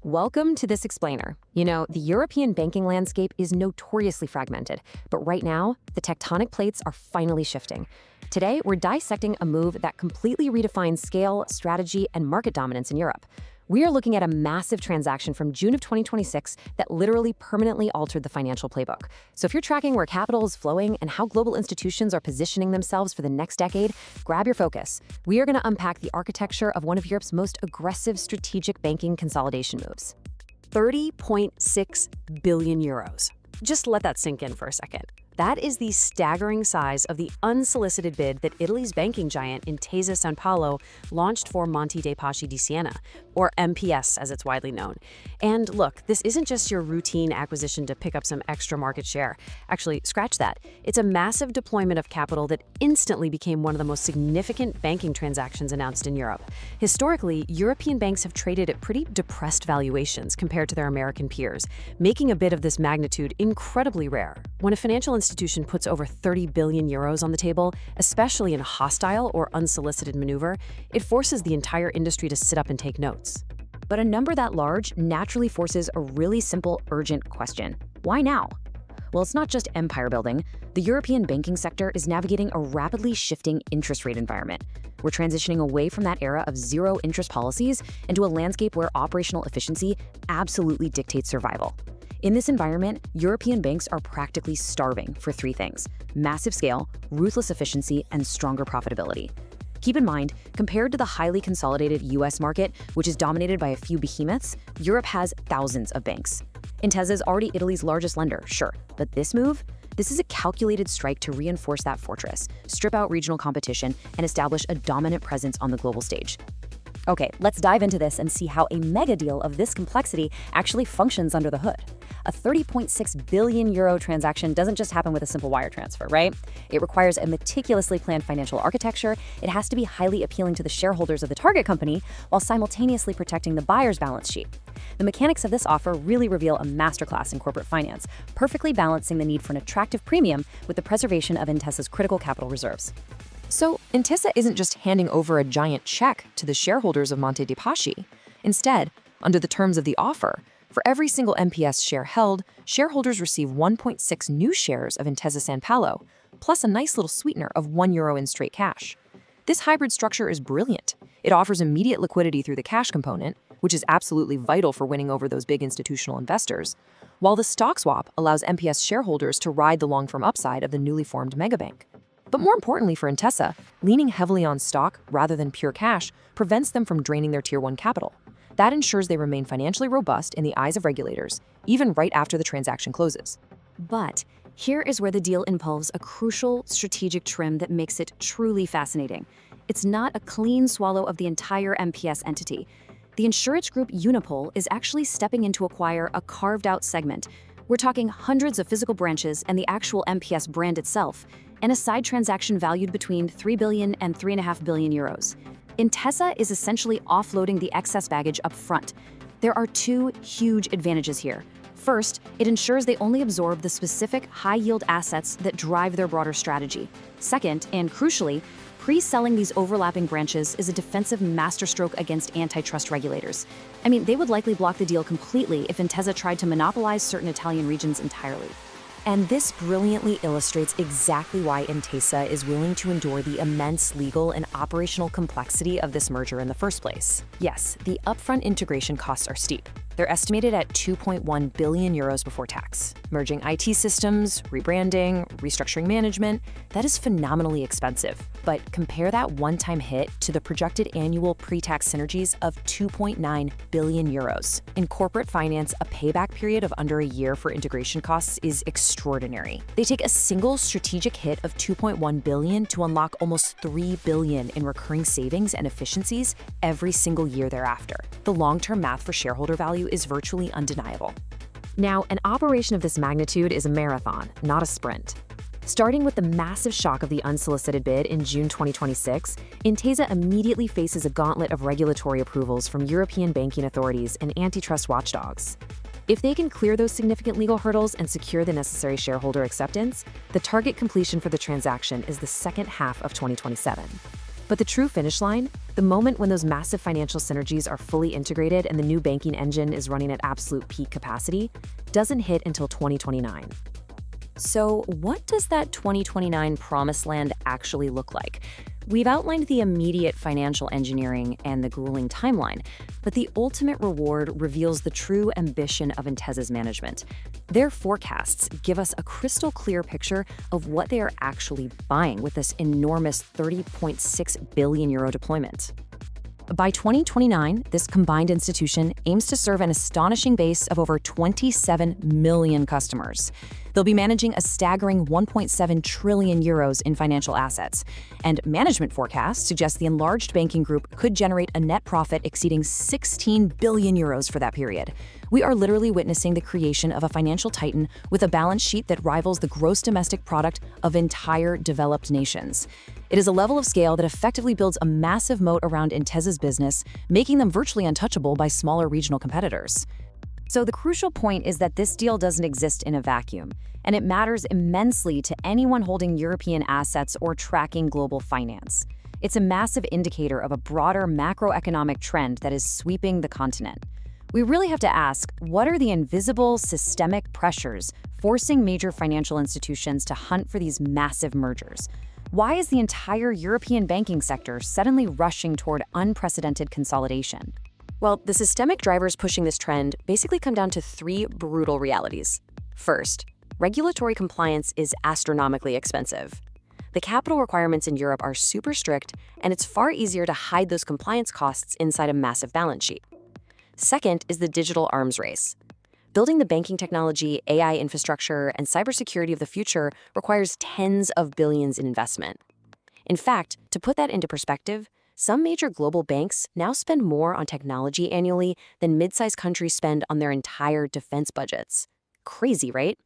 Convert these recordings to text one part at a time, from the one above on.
Welcome to this explainer. You know, the European banking landscape is notoriously fragmented, but right now, the tectonic plates are finally shifting. Today, we're dissecting a move that completely redefines scale, strategy, and market dominance in Europe. We are looking at a massive transaction from June of 2026 that literally permanently altered the financial playbook. So if you're tracking where capital is flowing and how global institutions are positioning themselves for the next decade, grab your focus. We are going to unpack the architecture of one of Europe's most aggressive strategic banking consolidation moves. 30.6 billion euros. Just let that sink in for a second. That is the staggering size of the unsolicited bid that Italy's banking giant Intesa Sanpaolo launched for Monte dei Paschi di Siena, or MPS as it's widely known. And look, this isn't just your routine acquisition to pick up some extra market share. Actually, scratch that. It's a massive deployment of capital that instantly became one of the most significant banking transactions announced in Europe. Historically, European banks have traded at pretty depressed valuations compared to their American peers, making a bid of this magnitude incredibly rare. When a financial institution puts over 30 billion euros on the table, especially in a hostile or unsolicited maneuver, it forces the entire industry to sit up and take notes. But a number that large naturally forces a really simple, urgent question. Why now? Well, it's not just empire building. The European banking sector is navigating a rapidly shifting interest rate environment. We're transitioning away from that era of zero interest policies into a landscape where operational efficiency absolutely dictates survival. In this environment, European banks are practically starving for three things: massive scale, ruthless efficiency, and stronger profitability. Keep in mind, compared to the highly consolidated US market, which is dominated by a few behemoths, Europe has thousands of banks. Intesa is already Italy's largest lender, sure, but this is a calculated strike to reinforce that fortress, strip out regional competition, and establish a dominant presence on the global stage. Okay, let's dive into this and see how a mega deal of this complexity actually functions under the hood. A 30.6 billion euro transaction doesn't just happen with a simple wire transfer, right? It requires a meticulously planned financial architecture. It has to be highly appealing to the shareholders of the target company while simultaneously protecting the buyer's balance sheet. The mechanics of this offer really reveal a masterclass in corporate finance, perfectly balancing the need for an attractive premium with the preservation of Intesa's critical capital reserves. So, Intesa isn't just handing over a giant check to the shareholders of Monte dei Paschi. Instead, under the terms of the offer, for every single MPS share held, shareholders receive 1.6 new shares of Intesa Sanpaolo, plus a nice little sweetener of €1 in straight cash. This hybrid structure is brilliant. It offers immediate liquidity through the cash component, which is absolutely vital for winning over those big institutional investors, while the stock swap allows MPS shareholders to ride the long-term upside of the newly formed megabank. But more importantly for Intesa, leaning heavily on stock rather than pure cash prevents them from draining their Tier 1 capital. That ensures they remain financially robust in the eyes of regulators, even right after the transaction closes. But here is where the deal involves a crucial strategic trim that makes it truly fascinating. It's not a clean swallow of the entire MPS entity. The insurance group Unipol is actually stepping in to acquire a carved-out segment. We're talking hundreds of physical branches and the actual MPS brand itself, and a side transaction valued between 3 billion and 3.5 billion euros. Intesa is essentially offloading the excess baggage up front. There are two huge advantages here. First, it ensures they only absorb the specific high-yield assets that drive their broader strategy. Second, and crucially, pre-selling these overlapping branches is a defensive masterstroke against antitrust regulators. I mean, they would likely block the deal completely if Intesa tried to monopolize certain Italian regions entirely. And this brilliantly illustrates exactly why Intesa is willing to endure the immense legal and operational complexity of this merger in the first place. Yes, the upfront integration costs are steep. They're estimated at 2.1 billion euros before tax. Merging IT systems, rebranding, restructuring management, that is phenomenally expensive. But compare that one-time hit to the projected annual pre-tax synergies of 2.9 billion euros. In corporate finance, a payback period of under a year for integration costs is extraordinary. They take a single strategic hit of 2.1 billion to unlock almost 3 billion in recurring savings and efficiencies every single year thereafter. The long-term math for shareholder value is virtually undeniable. Now, an operation of this magnitude is a marathon, not a sprint. Starting with the massive shock of the unsolicited bid in June 2026, Intesa immediately faces a gauntlet of regulatory approvals from European banking authorities and antitrust watchdogs. If they can clear those significant legal hurdles and secure the necessary shareholder acceptance, the target completion for the transaction is the second half of 2027. But the true finish line, the moment when those massive financial synergies are fully integrated and the new banking engine is running at absolute peak capacity, doesn't hit until 2029. So what does that 2029 promised land actually look like? We've outlined the immediate financial engineering and the grueling timeline, but the ultimate reward reveals the true ambition of Intesa's management. Their forecasts give us a crystal clear picture of what they are actually buying with this enormous 30.6 billion euro deployment. By 2029, this combined institution aims to serve an astonishing base of over 27 million customers. They'll be managing a staggering 1.7 trillion euros in financial assets, and management forecasts suggest the enlarged banking group could generate a net profit exceeding 16 billion euros for that period. We are literally witnessing the creation of a financial titan with a balance sheet that rivals the gross domestic product of entire developed nations. It is a level of scale that effectively builds a massive moat around Intesa's business, making them virtually untouchable by smaller regional competitors. So the crucial point is that this deal doesn't exist in a vacuum, and it matters immensely to anyone holding European assets or tracking global finance. It's a massive indicator of a broader macroeconomic trend that is sweeping the continent. We really have to ask, what are the invisible systemic pressures forcing major financial institutions to hunt for these massive mergers? Why is the entire European banking sector suddenly rushing toward unprecedented consolidation? Well, the systemic drivers pushing this trend basically come down to three brutal realities. First, regulatory compliance is astronomically expensive. The capital requirements in Europe are super strict, and it's far easier to hide those compliance costs inside a massive balance sheet. Second is the digital arms race. Building the banking technology, AI infrastructure, and cybersecurity of the future requires tens of billions in investment. In fact, to put that into perspective, some major global banks now spend more on technology annually than mid-sized countries spend on their entire defense budgets. Crazy, right?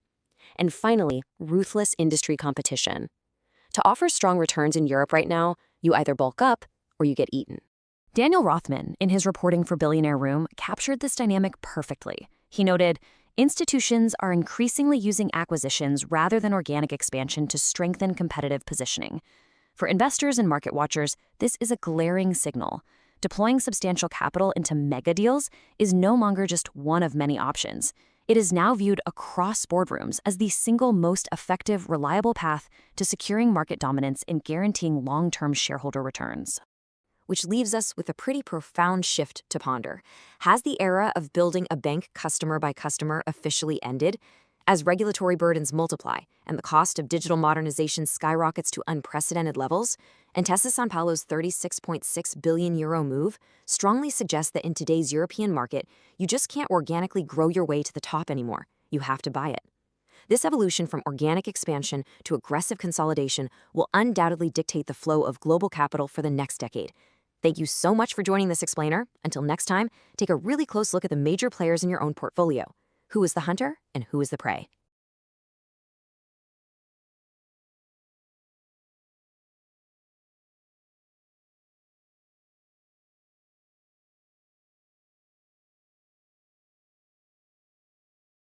And finally, ruthless industry competition. To offer strong returns in Europe right now, you either bulk up or you get eaten. Daniel Rothman, in his reporting for Billionaire Room, captured this dynamic perfectly. He noted, institutions are increasingly using acquisitions rather than organic expansion to strengthen competitive positioning. For investors and market watchers, this is a glaring signal. Deploying substantial capital into mega deals is no longer just one of many options. It is now viewed across boardrooms as the single most effective, reliable path to securing market dominance and guaranteeing long-term shareholder returns. Which leaves us with a pretty profound shift to ponder. Has the era of building a bank customer by customer officially ended? As regulatory burdens multiply and the cost of digital modernization skyrockets to unprecedented levels, Intesa Sanpaolo's 36.6 billion euro move strongly suggests that in today's European market, you just can't organically grow your way to the top anymore. You have to buy it. This evolution from organic expansion to aggressive consolidation will undoubtedly dictate the flow of global capital for the next decade. Thank you so much for joining this explainer. Until next time, take a really close look at the major players in your own portfolio. Who is the hunter and who is the prey?